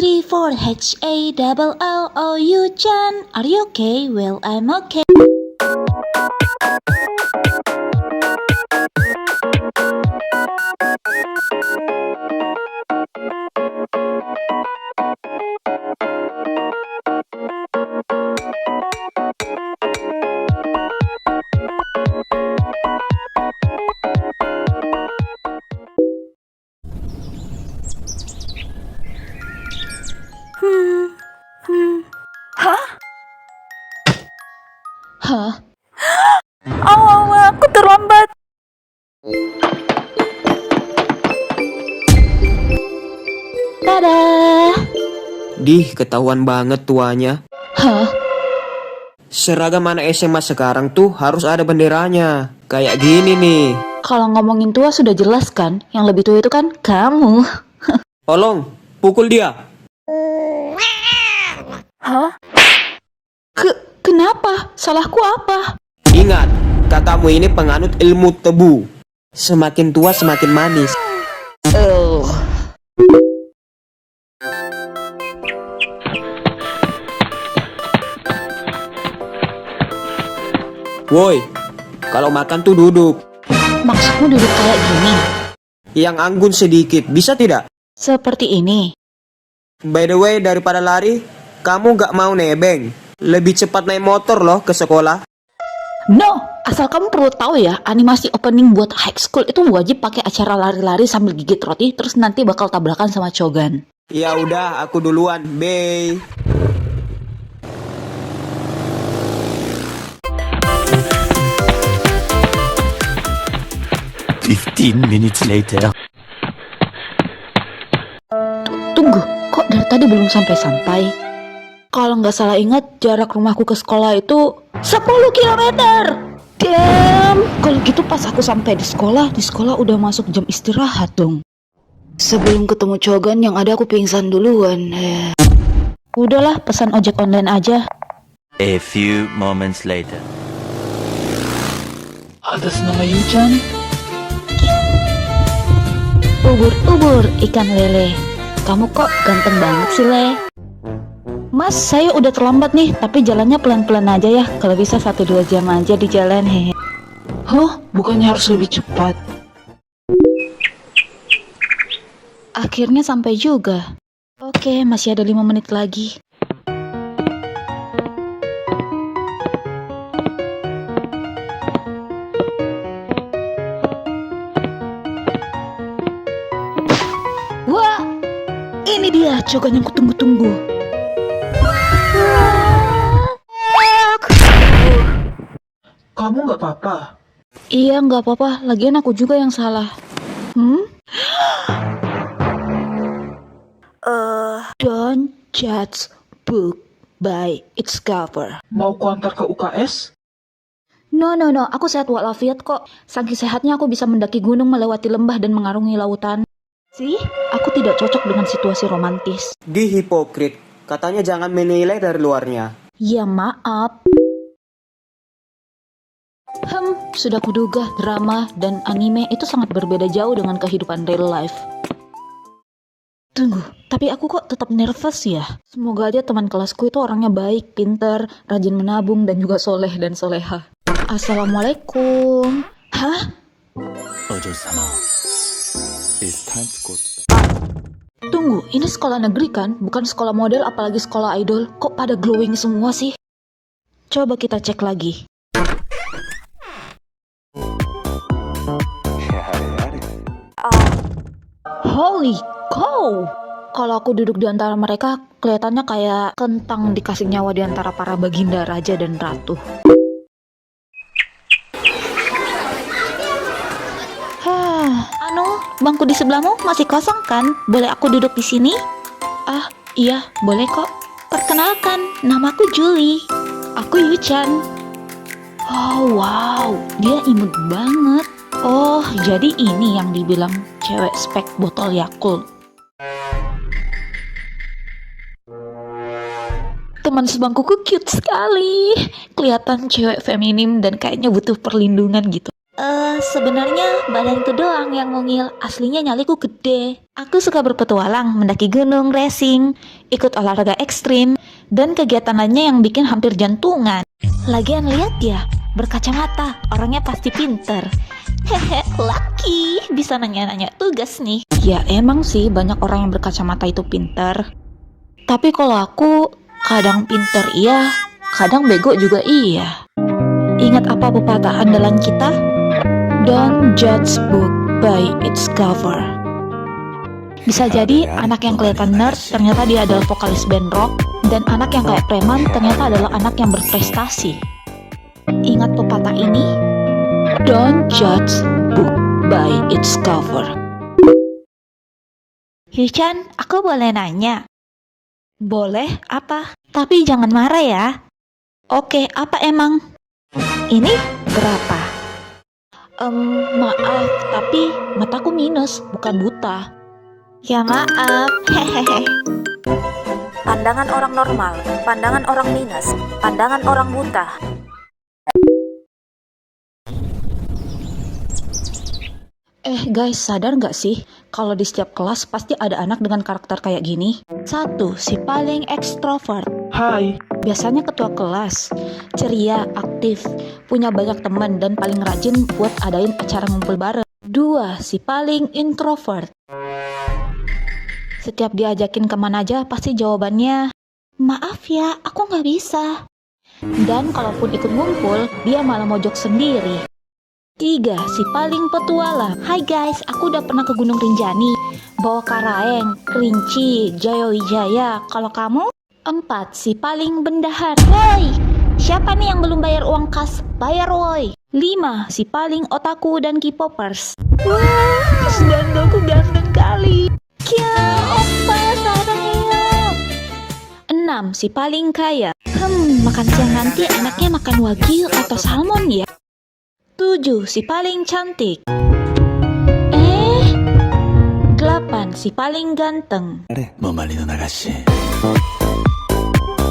three, four, H-A-L-L-O-U, Chan. Are you okay? Well, I'm okay. Hah? Aku terlambat. Dadah. Ketahuan banget tuanya. Hah? Seragam anak SMA sekarang tuh harus ada benderanya. Kayak gini nih. Kalau ngomongin tua sudah jelas kan? Yang lebih tua itu kan kamu. Tolong, pukul dia. Hah? Kenapa? Salahku apa? Ingat, kakakmu ini penganut ilmu tebu. Semakin tua semakin manis. Woi, kalau makan tuh duduk. Maksudmu duduk kayak gini? Yang anggun sedikit, bisa tidak? Seperti ini? By the way, daripada lari, kamu gak mau nebeng. Lebih cepat naik motor loh ke sekolah. No! Asal kamu perlu tahu ya, animasi opening buat high school itu wajib pakai acara lari-lari sambil gigit roti, terus nanti bakal tabrakan sama Chogan. Ya udah, aku duluan. Bye. Minutes later. Tunggu, kok dari tadi belum sampai-sampai? Kalau nggak salah ingat, jarak rumahku ke sekolah itu 10 kilometer. Damn! Kalau gitu pas aku sampai di sekolah udah masuk jam istirahat dong. Sebelum ketemu Chogan, yang ada aku pingsan duluan. Udahlah, pesan ojek online aja. A few moments later. Atas nama Yuchan. Ubur-ubur ikan lele. Kamu kok ganteng banget sih, Le. Mas, saya udah terlambat nih, tapi jalannya pelan-pelan aja ya. Kalau bisa 1-2 jam aja di jalan, hehe. Huh? Bukannya harus lebih cepat? Akhirnya sampai juga. Oke, masih ada 5 menit lagi. Wah, ini dia Chogan yang kutunggu-tunggu. Kamu nggak apa-apa? Iya, nggak apa-apa. Lagian aku juga yang salah. Don't judge book by its cover. Mau kuantar ke UKS? No. Aku sehat walafiat kok. Saking sehatnya aku bisa mendaki gunung, melewati lembah, dan mengarungi lautan. Sih, aku tidak cocok dengan situasi romantis. Hipokrit. Katanya jangan menilai dari luarnya. Ya maaf. Sudah kuduga drama dan anime itu sangat berbeda jauh dengan kehidupan real life. Tunggu, tapi aku kok tetap nervous ya? Semoga aja teman kelasku itu orangnya baik, pintar, rajin menabung, dan juga soleh dan soleha. Assalamualaikum. Hah? Ojo-sama. It's time to go to bed. Tunggu, ini sekolah negeri kan? Bukan sekolah model, apalagi sekolah idol. Kok pada glowing semua sih? Coba kita cek lagi. Holy cow! Kalau aku duduk di antara mereka, kelihatannya kayak kentang dikasih nyawa di antara para baginda, raja, dan ratu. Bangku di sebelahmu masih kosong kan? Boleh aku duduk di sini? Ah, iya, boleh kok. Perkenalkan, namaku Julie. Aku Yuchan. Oh, wow, dia imut banget. Oh, jadi ini yang dibilang cewek spek botol Yakult. Teman sebangkuku cute sekali. Kelihatan cewek feminim dan kayaknya butuh perlindungan gitu. sebenarnya badanku doang yang mungil, aslinya nyaliku gede. Aku suka berpetualang, mendaki gunung, racing, ikut olahraga ekstrim, dan kegiatan lainnya yang bikin hampir jantungan. Lagian lihat ya, berkacamata, orangnya pasti pinter. Hehe, lucky, bisa nanya-nanya tugas nih. Ya emang sih banyak orang yang berkacamata itu pinter. Tapi kalau aku, kadang pinter iya, kadang bego juga iya. Ingat apa pepatah andalan kita? Don't judge book by its cover. Bisa jadi anak yang kelihatan nerd ternyata dia adalah vokalis band rock, dan anak yang kayak preman ternyata adalah anak yang berprestasi. Ingat pepatah ini? Don't judge book by its cover. Hyuchan, aku boleh nanya? Boleh, apa? Tapi jangan marah ya. Oke, apa emang? Ini berapa? Maaf, tapi mataku minus, bukan buta. Ya maaf, hehehe. Pandangan orang normal, pandangan orang minus, pandangan orang buta. Guys, sadar nggak sih? Kalau di setiap kelas pasti ada anak dengan karakter kayak gini. 1. Si paling ekstrovert. Hai, Biasanya ketua kelas, ceria, aktif, punya banyak teman dan paling rajin buat adain acara ngumpul bareng. 2. Si paling introvert. Setiap diajakin kemana aja pasti jawabannya, maaf ya, aku nggak bisa. Dan kalaupun ikut ngumpul, dia malah mojok sendiri. 3. Si paling petualang. Hai guys, aku udah pernah ke Gunung Rinjani, bawa Karaeng, Kerinci, Jayawijaya. Kalau kamu? 4. Si paling bendahara. Woi, siapa nih yang belum bayar uang kas? Bayar woi. 5. Si paling otaku dan K-popers. Wah, dandaku ganteng kali. Kia, oppa, sarangnya. 6. Si paling kaya. Makan siang nanti enaknya makan wagyu atau salmon ya? 7. Si paling cantik. 8. Si paling ganteng. 周りの流し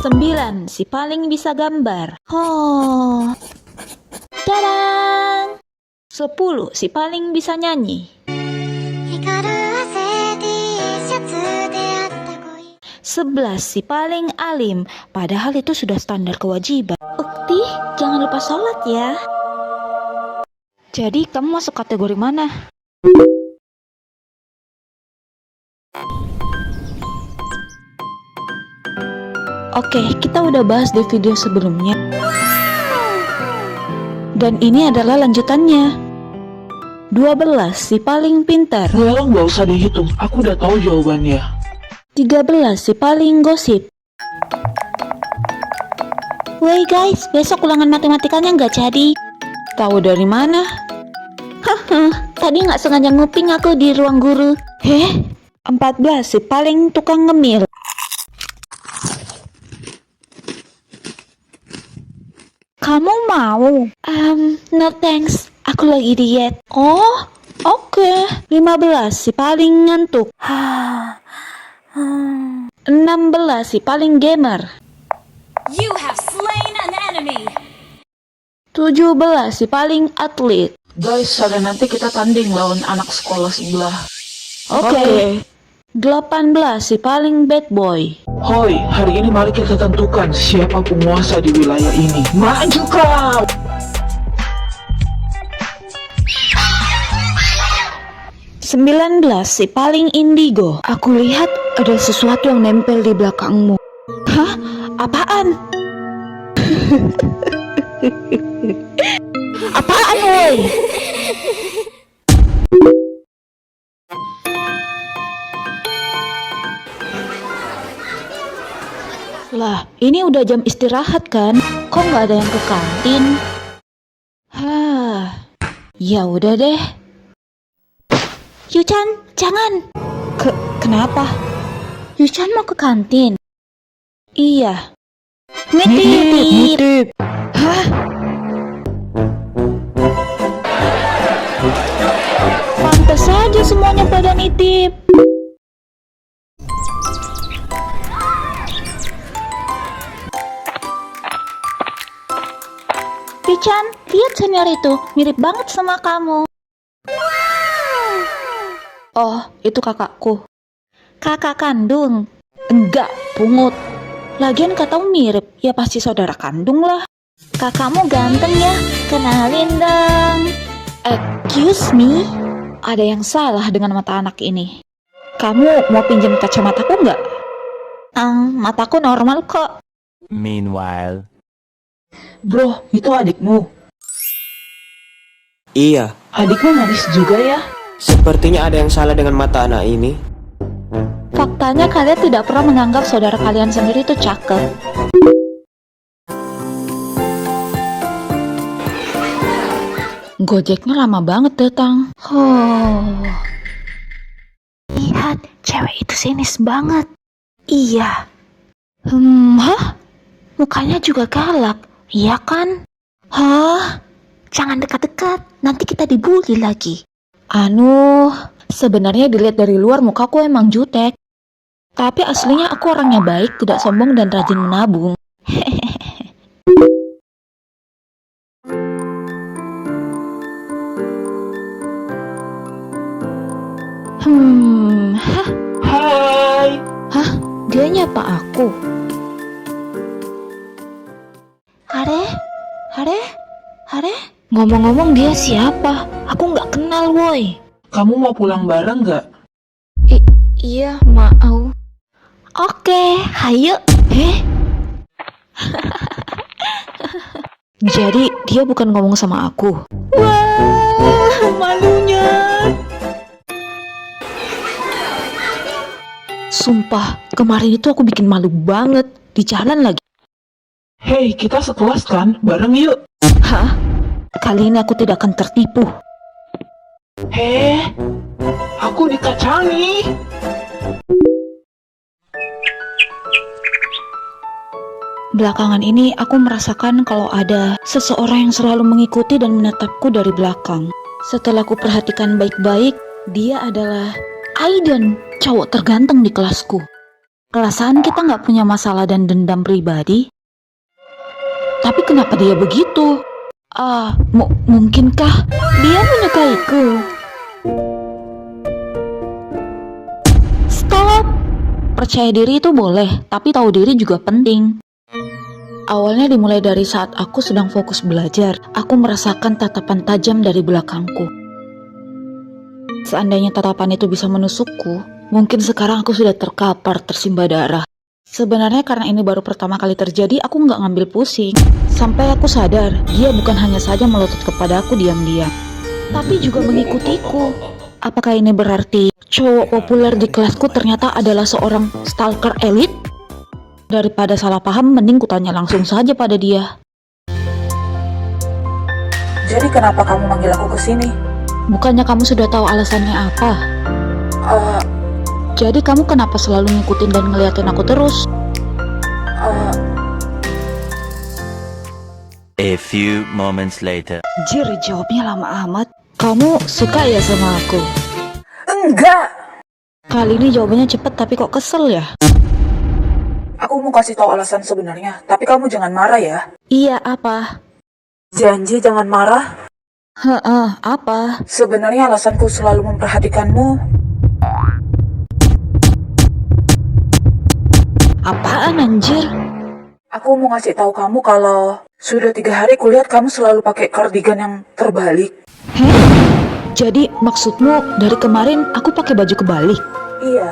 9. Si paling bisa gambar. Oh. Tadang. 10. Si paling bisa nyanyi. 11. Si paling alim. Padahal itu sudah standar kewajiban. Ukti, jangan lupa sholat ya. Jadi kamu masuk kategori mana? Oke, kita udah bahas di video sebelumnya. Dan ini adalah lanjutannya. 12. Si paling pintar. well nggak usah dihitung, aku udah tahu jawabannya. 13. Si paling gosip. Wey guys, besok ulangan matematikanya nggak jadi. Tahu dari mana? Haha, tadi nggak sengaja nguping aku di ruang guru. 14. Si paling tukang ngemil. Kamu mau? No thanks, aku lagi diet. Oh, oke. 15. Si paling ngantuk. 16. Si paling gamer. You have slain an enemy. 17. Si paling atlet. Guys, sore nanti kita tanding lawan anak sekolah sebelah. Oke. 18. Si paling bad boy. Hoi, hari ini mari kita tentukan siapa penguasa di wilayah ini. Maju kau! 19. Si paling indigo. Aku lihat ada sesuatu yang nempel di belakangmu. Hah? Apaan? Apaan woi? Lah, ini udah jam istirahat kan? Kok nggak ada yang ke kantin? Ya udah deh. Yuchan, jangan. Kenapa? Yuchan mau ke kantin. Iya. Nitip. Hah? Pantes saja semuanya pada nitip. Yuchan, lihat senior itu, mirip banget sama kamu. Oh, itu kakakku. Kakak kandung? Enggak, pungut. Lagian katamu mirip, ya pasti saudara kandung lah. Kakakmu ganteng ya, kenalin dong. Excuse me? Ada yang salah dengan mata anak ini. Kamu mau pinjam kacamataku nggak? Mataku normal kok. Meanwhile, Bro, itu adikmu. Iya, Adikmu manis juga ya. sepertinya ada yang salah dengan mata anak ini. Faktanya kalian tidak pernah menganggap saudara kalian sendiri itu cakep. Gojeknya lama banget datang. Lihat, cewek itu sinis banget. Iya. Hah? Mukanya juga galak, iya kan? Hah? Jangan dekat-dekat, nanti kita dibully lagi. Sebenarnya dilihat dari luar mukaku emang jutek. Tapi aslinya aku orangnya baik, tidak sombong dan rajin menabung. Hai. Hah? Dia nyapa aku? Hare? Ngomong-ngomong dia siapa? Aku nggak kenal, woi. Kamu mau pulang bareng nggak? Iya, mau. Oke, hayo. Jadi dia bukan ngomong sama aku. Wah, malunya. Sumpah, kemarin itu aku bikin malu banget. Di jalan lagi. Hei, kita sekelas kan? Bareng yuk. Hah? Kali ini aku tidak akan tertipu. Aku dikacangi. Belakangan ini aku merasakan kalau ada seseorang yang selalu mengikuti dan menatapku dari belakang. Setelah aku perhatikan baik-baik, dia adalah Aiden, cowok terganteng di kelasku. Perasaan kita nggak punya masalah dan dendam pribadi. Tapi kenapa dia begitu? Mungkinkah dia menyukaiku? Stop! Percaya diri itu boleh, tapi tahu diri juga penting. Awalnya dimulai dari saat aku sedang fokus belajar, aku merasakan tatapan tajam dari belakangku. Seandainya tatapan itu bisa menusukku, mungkin sekarang aku sudah terkapar tersimbah darah. Sebenarnya karena ini baru pertama kali terjadi, aku nggak ngambil pusing. Sampai aku sadar, dia bukan hanya saja melotot kepada aku diam-diam, tapi juga mengikutiku. Apakah ini berarti cowok populer di kelasku ternyata adalah seorang stalker elit? Daripada salah paham, mending kutanya langsung saja pada dia. Jadi kenapa kamu manggil aku ke sini? Bukannya kamu sudah tahu alasannya apa? Jadi kamu kenapa selalu ngikutin dan ngeliatin aku terus? a few moments later. Jir, jawabnya lama amat. Kamu suka ya sama aku? Enggak. Kali ini jawabannya cepet tapi kok kesel ya? Aku mau kasih tahu alasan sebenarnya, tapi kamu jangan marah ya. Iya, apa? Janji jangan marah. Apa? Sebenarnya alasanku selalu memperhatikanmu. Apaan anjir? Aku mau ngasih tahu kamu kalau sudah 3 hari kulihat kamu selalu pakai kardigan yang terbalik. Jadi maksudmu dari kemarin aku pakai baju kebalik? Iya.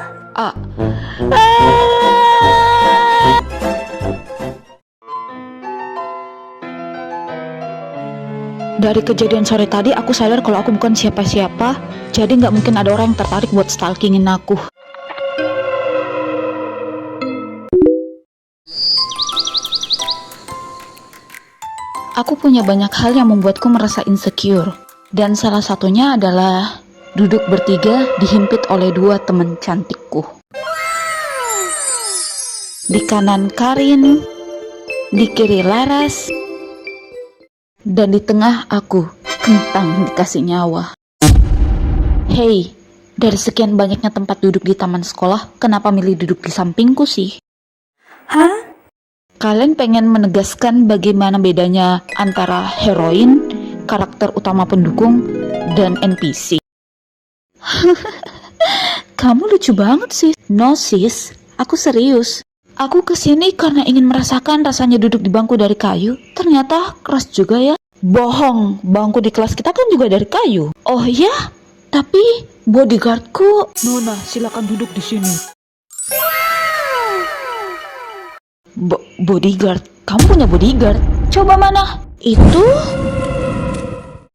Dari kejadian sore tadi aku sadar kalau aku bukan siapa-siapa. Jadi nggak mungkin ada orang yang tertarik buat stalkingin aku. Aku punya banyak hal yang membuatku merasa insecure. Dan salah satunya adalah duduk bertiga dihimpit oleh 2 teman cantikku. Di kanan Karin, di kiri Laras, dan di tengah aku, Kentang dikasih nyawa. Hei, dari sekian banyaknya tempat duduk di taman sekolah, kenapa milih duduk di sampingku sih? Hah? Kalian pengen menegaskan bagaimana bedanya antara heroin, karakter utama pendukung, dan NPC. Kamu lucu banget sih. No sis, aku serius. Aku kesini karena ingin merasakan rasanya duduk di bangku dari kayu. Ternyata keras juga ya. Bohong, bangku di kelas kita kan juga dari kayu. Oh ya? Tapi bodyguardku. Nona, silakan duduk di sini. Bodyguard? Kamu punya bodyguard? Coba mana? Itu?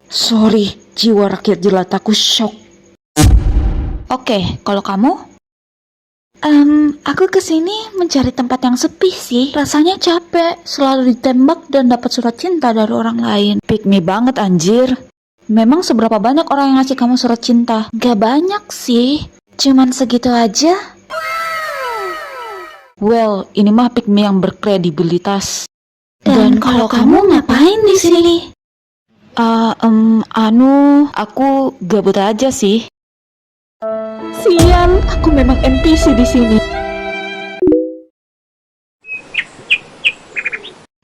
Sorry, jiwa rakyat jelataku shock. Oke, kalau kamu? Aku kesini mencari tempat yang sepi sih. Rasanya capek, selalu ditembak dan dapat surat cinta dari orang lain. Pick me banget anjir. Memang seberapa banyak orang yang ngasih kamu surat cinta? Gak banyak sih, cuman segitu aja. Well, ini mah pick me yang berkredibilitas. Dan kalau kamu ngapain di sini? Aku gabut aja sih. Sial, aku memang NPC di sini.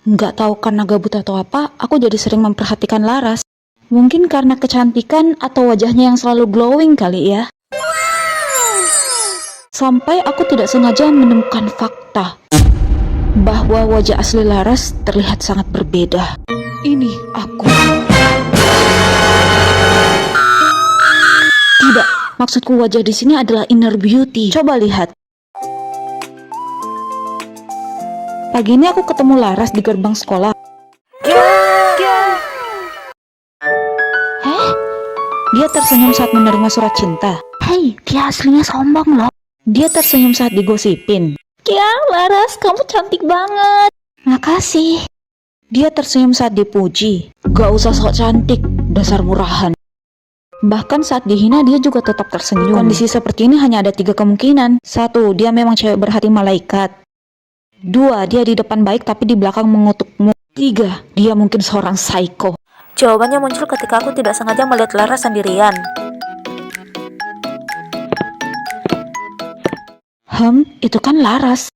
Nggak tahu karena gabut atau apa, aku jadi sering memperhatikan Laras. Mungkin karena kecantikan atau wajahnya yang selalu glowing kali ya. Sampai aku tidak sengaja menemukan fakta bahwa wajah asli Laras terlihat sangat berbeda. Ini aku. Tidak, maksudku wajah di sini adalah inner beauty. Coba lihat. Pagi ini aku ketemu Laras di gerbang sekolah. Dia tersenyum saat menerima surat cinta. Hei, dia aslinya sombong loh. Dia tersenyum saat digosipin. Ya, Laras, kamu cantik banget. Makasih. Dia tersenyum saat dipuji. Gak usah sok cantik, dasar murahan. Bahkan saat dihina dia juga tetap tersenyum. Kondisi seperti ini hanya ada 3 kemungkinan. 1, dia memang cewek berhati malaikat. 2, dia di depan baik tapi di belakang mengutukmu. 3, dia mungkin seorang psycho. Jawabannya muncul ketika aku tidak sengaja melihat Laras sendirian. Itu kan Laras.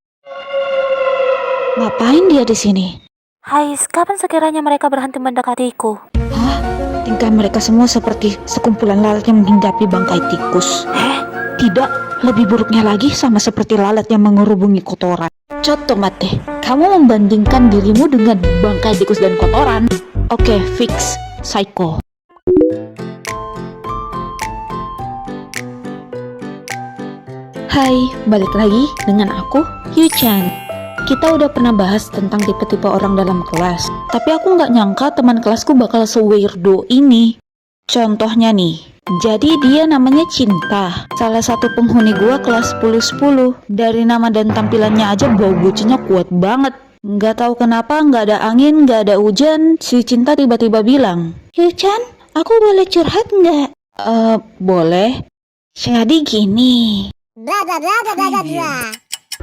Ngapain dia di sini? Hai, kapan sekiranya mereka berhenti mendekatiku? Hah? Tingkah mereka semua seperti sekumpulan lalat yang menghinggapi bangkai tikus. Tidak, lebih buruknya lagi sama seperti lalat yang mengerubungi kotoran. Coto mate, kamu membandingkan dirimu dengan bangkai tikus dan kotoran. Oke, fix, psycho. Hai, balik lagi dengan aku, Yu-chan. Kita udah pernah bahas tentang tipe-tipe orang dalam kelas. Tapi aku nggak nyangka teman kelasku bakal se-weirdo ini. Contohnya nih, jadi dia namanya Cinta. Salah satu penghuni gua kelas 10-10. Dari nama dan tampilannya aja bau bucinya kuat banget. Nggak tahu kenapa, nggak ada angin, nggak ada hujan, si Cinta tiba-tiba bilang, Yu-chan, aku boleh curhat nggak? Boleh. Jadi gini.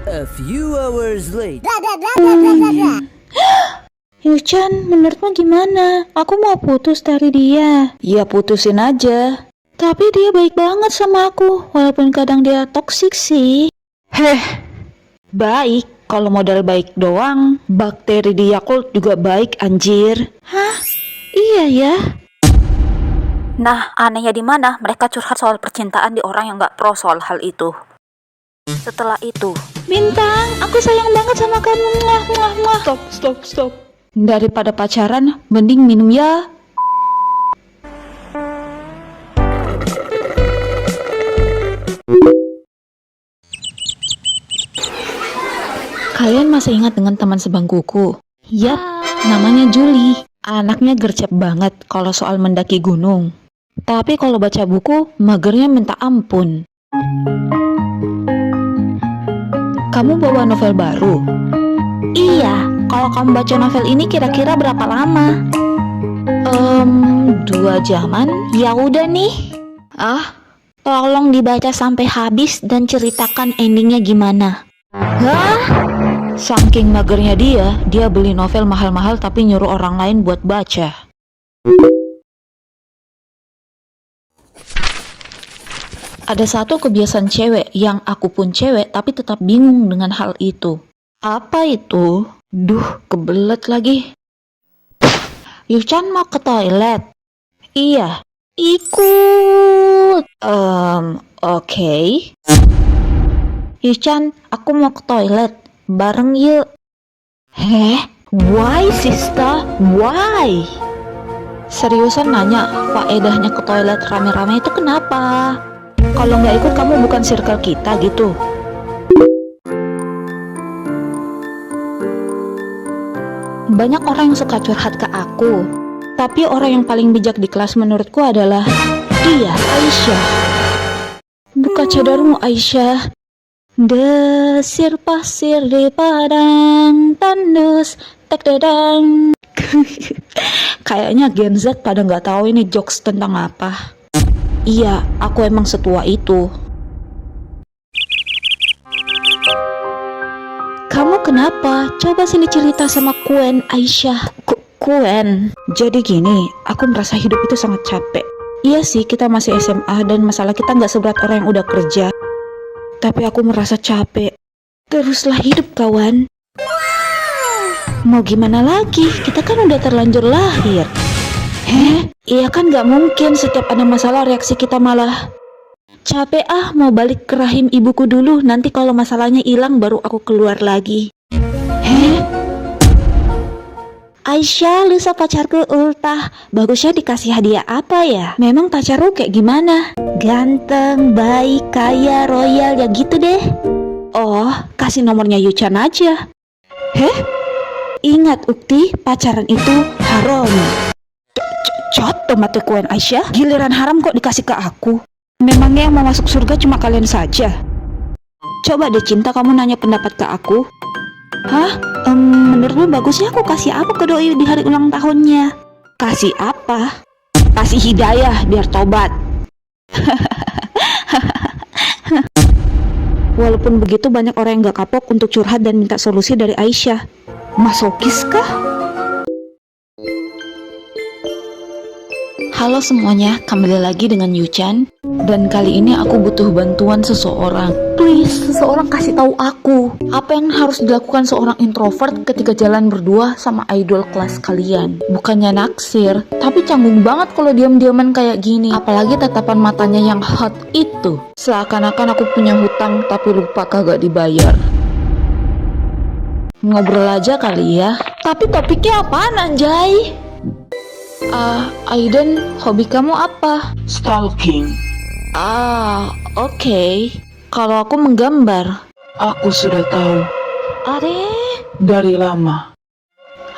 A few hours later. Yu-chan, menurutmu gimana? Aku mau putus dari dia. Ya putusin aja. Tapi dia baik banget sama aku, walaupun kadang dia toksik sih. Baik. Kalau modal baik doang, bakteri di Yakult juga baik anjir. Hah? Iya ya? Nah, anehnya di mana mereka curhat soal percintaan di orang yang gak pro soal hal itu. Setelah itu, Bintang, aku sayang banget sama kamu. Muah, muah, muah. Stop. Daripada pacaran, mending minum ya. Kalian masih ingat dengan teman sebangkuku? Yap, namanya Julie. Anaknya gercep banget kalau soal mendaki gunung. Tapi kalau baca buku, magernya minta ampun. Kamu bawa novel baru? Iya, kalau kamu baca novel ini kira-kira berapa lama? 2 jaman? Ya udah nih. Tolong dibaca sampai habis dan ceritakan endingnya gimana. Hah? Saking magernya dia beli novel mahal-mahal tapi nyuruh orang lain buat baca. Ada satu kebiasaan cewek yang aku pun cewek tapi tetap bingung dengan hal itu. Apa itu? Duh, kebelet lagi. Yu-chan mau ke toilet? Iya. Ikut. Oke. Yuchan, aku mau ke toilet. Bareng yuk. Heh? Why, sister? Why? Seriusan nanya, faedahnya ke toilet rame-rame itu kenapa? Kalau nggak ikut kamu bukan circle kita gitu. Banyak orang yang suka curhat ke aku, tapi orang yang paling bijak di kelas menurutku adalah dia, Aisyah. Buka cadarmu, Aisyah. Desir pasir di padang tandus tek dedang. Kayaknya Gen Z pada nggak tahu ini jokes tentang apa. Iya, aku emang setua itu. Kamu kenapa? Coba sini cerita sama Kuen, Aisyah. Kuen. Jadi gini, aku merasa hidup itu sangat capek. Iya sih, kita masih SMA dan masalah kita nggak seberat orang yang udah kerja. Tapi aku merasa capek. Teruslah hidup, kawan. Mau gimana lagi? Kita kan udah terlanjur lahir. Heh? Iya kan gak mungkin setiap ada masalah reaksi kita malah capek mau balik ke rahim ibuku dulu. Nanti kalau masalahnya hilang baru aku keluar lagi. Heh? Aisyah, lusa pacarku ultah. Bagusnya dikasih hadiah apa ya? Memang pacarku kayak gimana? Ganteng, baik, kaya, royal, ya gitu deh. Oh, kasih nomornya Yuchan aja. Heh? Ingat Ukti, pacaran itu haram. Cot, mata Kuen, Aisyah. Giliran haram kok dikasih ke aku. Memangnya yang mau masuk surga cuma kalian saja? Coba deh Cinta, kamu nanya pendapat ke aku. Hah? Menurutmu bagusnya aku kasih apa ke doi di hari ulang tahunnya? Kasih apa? Kasih hidayah biar tobat. Walaupun begitu banyak orang yang gak kapok untuk curhat dan minta solusi dari Aisyah. Masokis kah? Halo semuanya, kembali lagi dengan Yuchan. Dan kali ini aku butuh bantuan seseorang. Please, seseorang kasih tahu aku apa yang harus dilakukan seorang introvert ketika jalan berdua sama idol kelas kalian. Bukannya naksir, tapi canggung banget kalau diam-diaman kayak gini. Apalagi tatapan matanya yang hot itu. Seakan-akan aku punya hutang tapi lupa kagak dibayar. Ngobrol aja kali ya. Tapi topiknya apaan anjay? Aiden, hobi kamu apa? Stalking. Oke. Kalau aku menggambar. Aku sudah tahu. Are. Dari lama.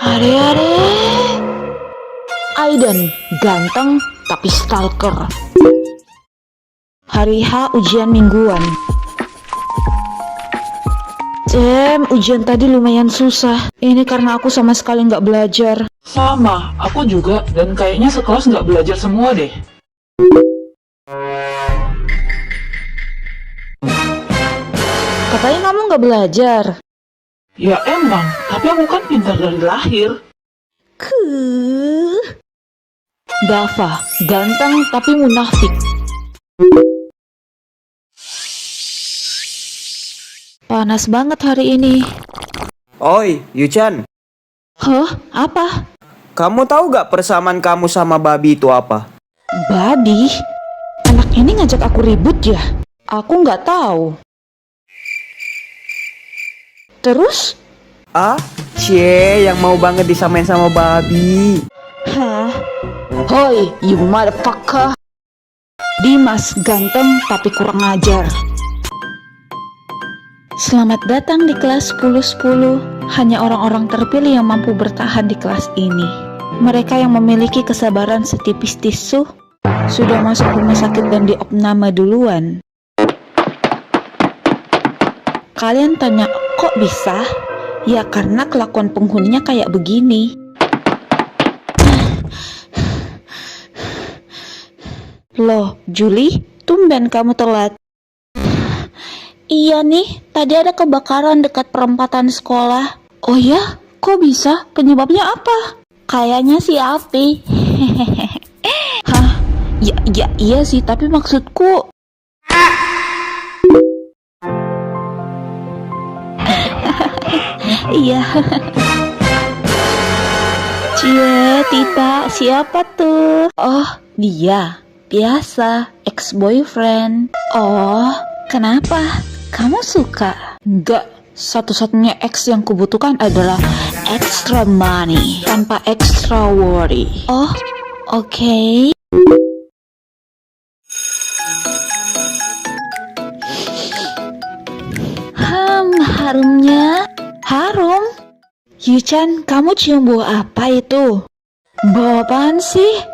Are. Aiden, ganteng tapi stalker. Hari H ujian mingguan. Ujian tadi lumayan susah. Ini karena aku sama sekali nggak belajar. Sama, aku juga. Dan kayaknya sekelas nggak belajar semua deh. Katanya kamu nggak belajar. Ya emang, tapi aku kan pintar dari lahir. Dava, ganteng tapi munafik. Panas banget hari ini. Oi, Yuchan. Hah? Apa? Kamu tahu gak persamaan kamu sama babi itu apa? Babi? Anak ini ngajak aku ribut ya? Aku nggak tahu. Terus? Yang mau banget disamain sama babi. Hah? Hoi, you motherfucker. Dimas ganteng tapi kurang ajar. Selamat datang di kelas 10-10. Hanya orang-orang terpilih yang mampu bertahan di kelas ini. Mereka yang memiliki kesabaran setipis tisu sudah masuk rumah sakit dan diopname duluan. Kalian tanya, kok bisa? Ya karena kelakuan penghuninya kayak begini. Loh, Julie, tumben kamu telat. Iya nih, tadi ada kebakaran dekat perempatan sekolah. Oh ya? Kok bisa? Penyebabnya apa? Kayaknya sih api. Hah? Iya sih, tapi maksudku... Iya. Cie, Tita, siapa tuh? Oh, dia. Biasa, ex-boyfriend. Oh, kenapa? Kamu suka? Enggak, satu-satunya ex yang kubutuhkan adalah extra money, tanpa extra worry. Oh, oke. Harumnya. Harum? Yuchan, kamu cium bau apa itu? Bau apaan sih?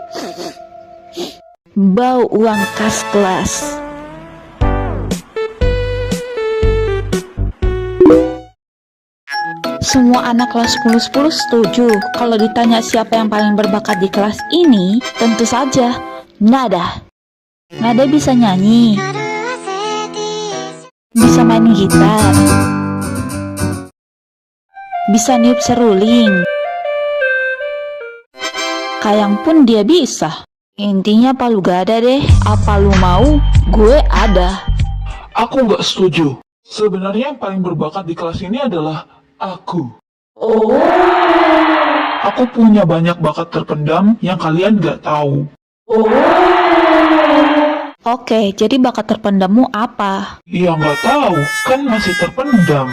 Bau uang kas kelas. Semua anak kelas 10-10 setuju. Kalau ditanya siapa yang paling berbakat di kelas ini, tentu saja Nada. Nada bisa nyanyi, bisa main gitar, bisa niup seruling. Kayang pun dia bisa. Intinya Palu gak ada deh. Apa lu mau? Gue ada. Aku nggak setuju. Sebenarnya yang paling berbakat di kelas ini adalah aku. Oh. Aku punya banyak bakat terpendam yang kalian nggak tahu. Oke, jadi bakat terpendammu apa? Ya nggak tahu, kan masih terpendam.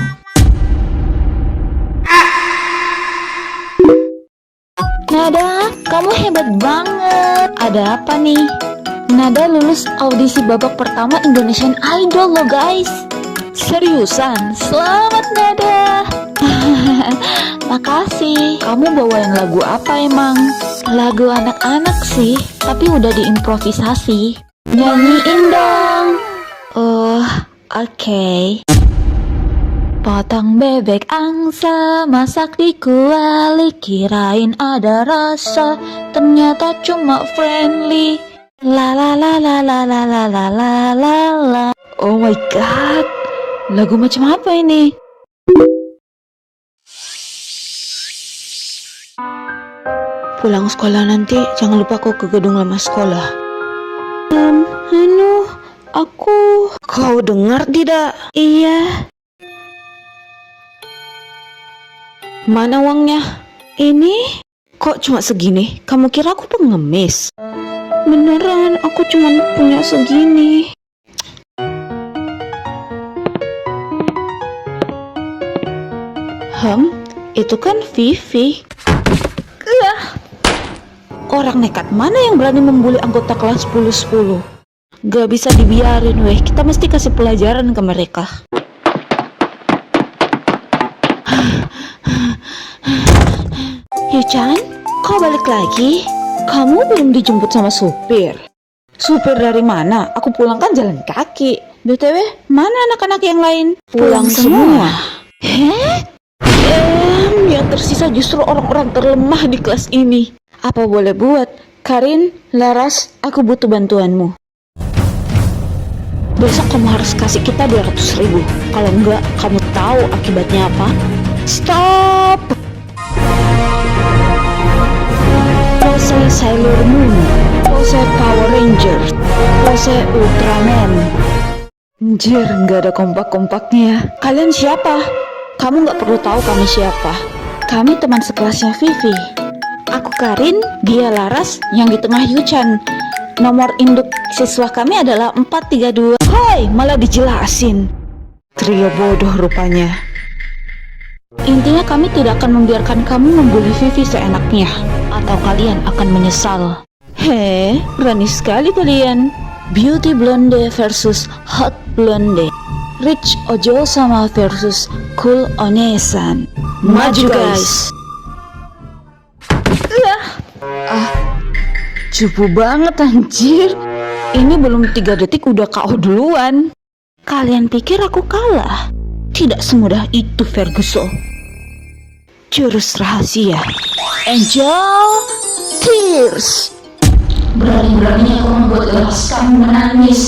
Nada, kamu hebat banget. Ada apa nih? Nada lulus audisi babak pertama Indonesian Idol loh guys. Seriusan, selamat Nada. Makasih. Kamu bawain lagu apa emang? Lagu anak-anak sih, tapi udah diimprovisasi. Nyanyiin dong. Oke. Potong bebek angsa, masak di kuali, kirain ada rasa, ternyata cuma friendly. La la la la la la la la la la la. Oh my god, lagu macam apa ini? Pulang sekolah nanti jangan lupa kau ke gedung lama sekolah. Aku. Kau dengar tidak? Iya. Mana uangnya? Ini? Kok cuma segini? Kamu kira aku pengemis? Beneran, aku cuma punya segini. Itu kan Vivi. Orang nekat mana yang berani membuli anggota kelas 10-10? Gak bisa dibiarin weh, kita mesti kasih pelajaran ke mereka. Yuchan, kau balik lagi? Kamu belum dijemput sama supir? Supir dari mana? Aku pulang kan jalan kaki. BTW, mana anak-anak yang lain? Pulang semua. Yang tersisa justru orang-orang terlemah di kelas ini. Apa boleh buat? Karin, Laras, aku butuh bantuanmu. Besok kamu harus kasih kita 200.000. Kalau enggak, kamu tahu akibatnya apa? Stop! Pose Sailor Moon, pose Power Ranger, pose Ultraman. Anjir, nggak ada kompak-kompaknya. Kalian siapa? Kamu nggak perlu tahu kami siapa. Kami teman sekelasnya Vivi. Aku Karin, dia Laras, yang di tengah Yuchan. Nomor induk siswa kami adalah 432. Hai, malah dijelasin. Trio bodoh rupanya. Intinya kami tidak akan membiarkan kamu membuli Vivi seenaknya, atau kalian akan menyesal. Berani sekali kalian. Beauty Blonde versus Hot Blonde. Rich Ojo sama versus Cool Onesan. Maju guys. Cupu banget anjir. Ini belum 3 detik udah KO duluan. Kalian pikir aku kalah? Tidak semudah itu Ferguson. Jurus rahasia Angel Tears. Berani-berani aku membuat Laras kamu menangis.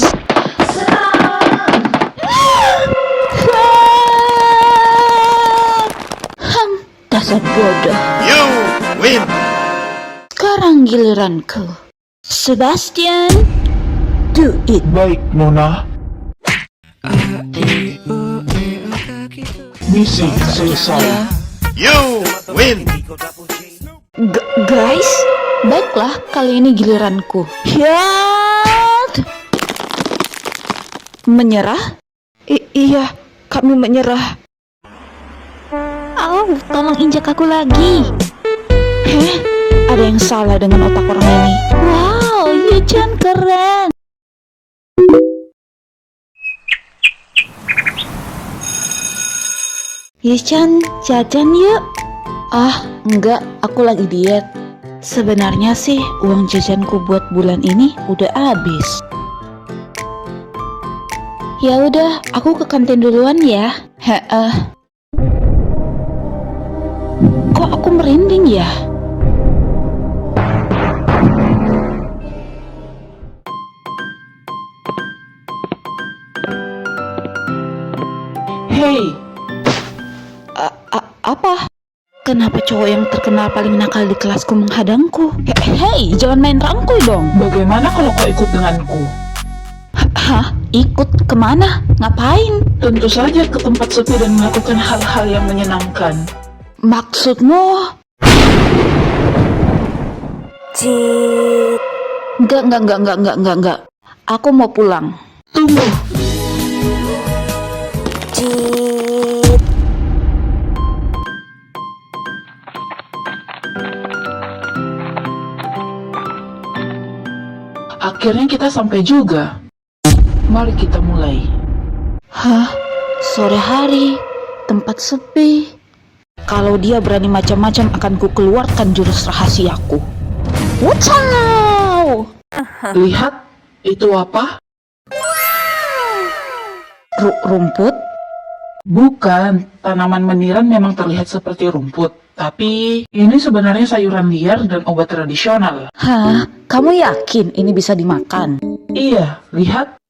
Dasar bodoh. You win. Sekarang giliranku. Sebastian, do it. Baik, Nona. Misi selesai. You win. Guys, baiklah kali ini giliranku. Ya. Menyerah? Iya, kami menyerah. Oh, tolong injak aku lagi. Heh, ada yang salah dengan otak orang ini. Wow, Yuchan keren. Yichan, jajan yuk. Ah, enggak, aku lagi diet. Sebenarnya sih uang jajanku buat bulan ini udah habis. Ya udah, aku ke kantin duluan ya. Heeh. Kok aku merinding ya? Hei, Apa? Kenapa cowok yang terkenal paling nakal di kelasku menghadangku? Hei, jangan main rangkul dong. bagaimana kalau kau ikut denganku? Hah? Ikut kemana? Ngapain? Tentu saja ke tempat sepi dan melakukan hal-hal yang menyenangkan. Maksudmu? Cit. Enggak. Aku mau pulang. Tunggu, Cit. akhirnya kita sampai juga. Mari kita mulai. Hah? Sore hari, tempat sepi. Kalau dia berani macam-macam akan ku keluarkan jurus rahasiaku. Wow! Lihat, itu apa? Rumput? Bukan, tanaman meniran memang terlihat seperti rumput. Tapi, ini sebenarnya sayuran liar dan obat tradisional. Hah? Kamu yakin ini bisa dimakan? Iya, lihat.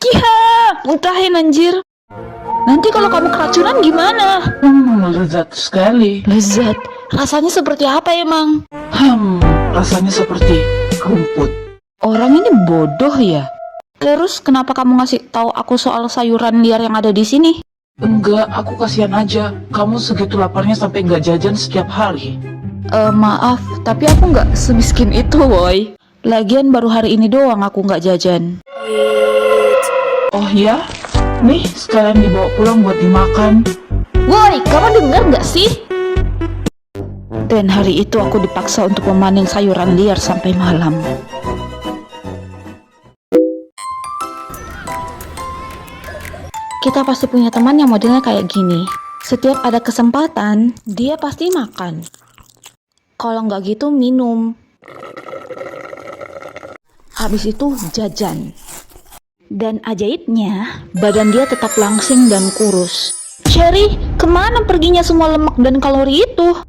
Kiha! Muntahin anjir. Nanti kalau kamu keracunan gimana? Lezat sekali. Lezat? Rasanya seperti apa emang? Rasanya seperti rumput. Orang ini bodoh ya? Terus kenapa kamu ngasih tahu aku soal sayuran liar yang ada di sini? Enggak, aku kasihan aja. Kamu segitu laparnya sampai nggak jajan setiap hari. Maaf, tapi aku nggak semiskin itu, woy. Lagian baru hari ini doang aku nggak jajan. Oh ya? Nih, sekalian dibawa pulang buat dimakan. Woi, kamu dengar nggak sih? Dan hari itu aku dipaksa untuk memanen sayuran liar sampai malam. Kita pasti punya teman yang modelnya kayak gini. Setiap ada kesempatan, dia pasti makan. Kalau nggak gitu, minum. Habis itu jajan. Dan ajaibnya, badan dia tetap langsing dan kurus. Cherry, kemana perginya semua lemak dan kalori itu?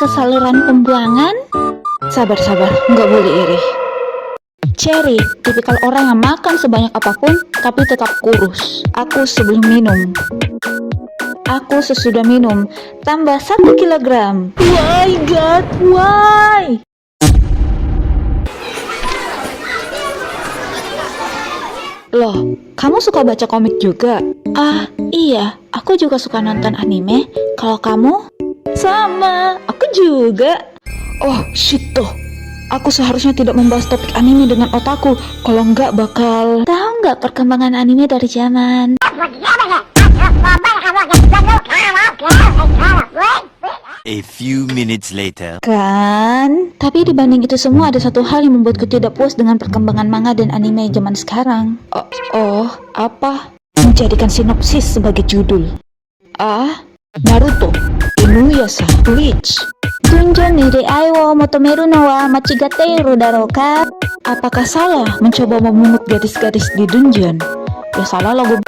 Ke saluran pembuangan? Sabar, nggak boleh iri. Cherry, tipikal orang yang makan sebanyak apapun, tapi tetap kurus. Aku sebelum minum. Aku sesudah minum, tambah 1 kilogram. Why God, why? Loh, kamu suka baca komik juga? Ah, iya, aku juga suka nonton anime. Kalau kamu? Sama, aku juga. Oh, shit tuh. Aku seharusnya tidak membahas topik anime dengan otakku. Kalau enggak bakal... Tahu nggak perkembangan anime dari zaman? A few minutes later. Kan? Tapi dibanding itu semua ada satu hal yang membuatku tidak puas dengan perkembangan manga dan anime zaman sekarang. Apa? Menjadikan sinopsis sebagai judul. Naruto, Inuyasha, Bleach. Dungeon ni ai wo motomeru no wa machigateiru daro ka? Apakah salah mencoba memungut gadis-gadis di dungeon? Ya salah logo.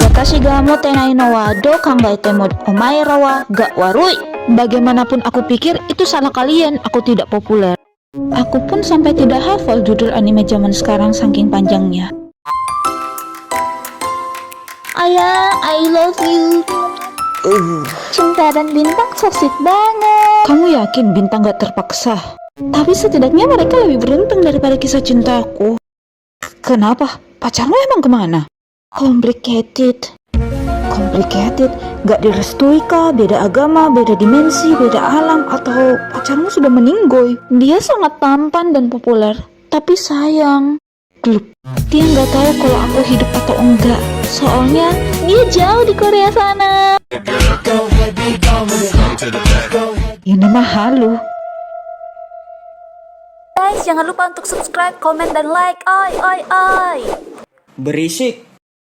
Watashi ga motenai no wa do kangaete mo omaera wa ga warui. Bagaimanapun aku pikir itu salah kalian, aku tidak populer. Aku pun sampai tidak hafal judul anime zaman sekarang saking panjangnya. Ayah, I love you. Cinta dan bintang so sweet banget. Kamu yakin bintang gak terpaksa? Tapi setidaknya mereka lebih beruntung daripada kisah cintaku. Kenapa? Pacarmu emang kemana? Complicated. complicated, gak direstui kah, beda agama, beda dimensi, beda alam, atau pacarmu sudah meninggoy. Dia sangat tampan dan populer, tapi sayang, Glup, dia nggak tahu kalau aku hidup atau enggak. Soalnya dia jauh di Korea sana. Ini mah halu. Guys, jangan lupa untuk subscribe, komen, dan like. Oi, oi, oi. Berisik.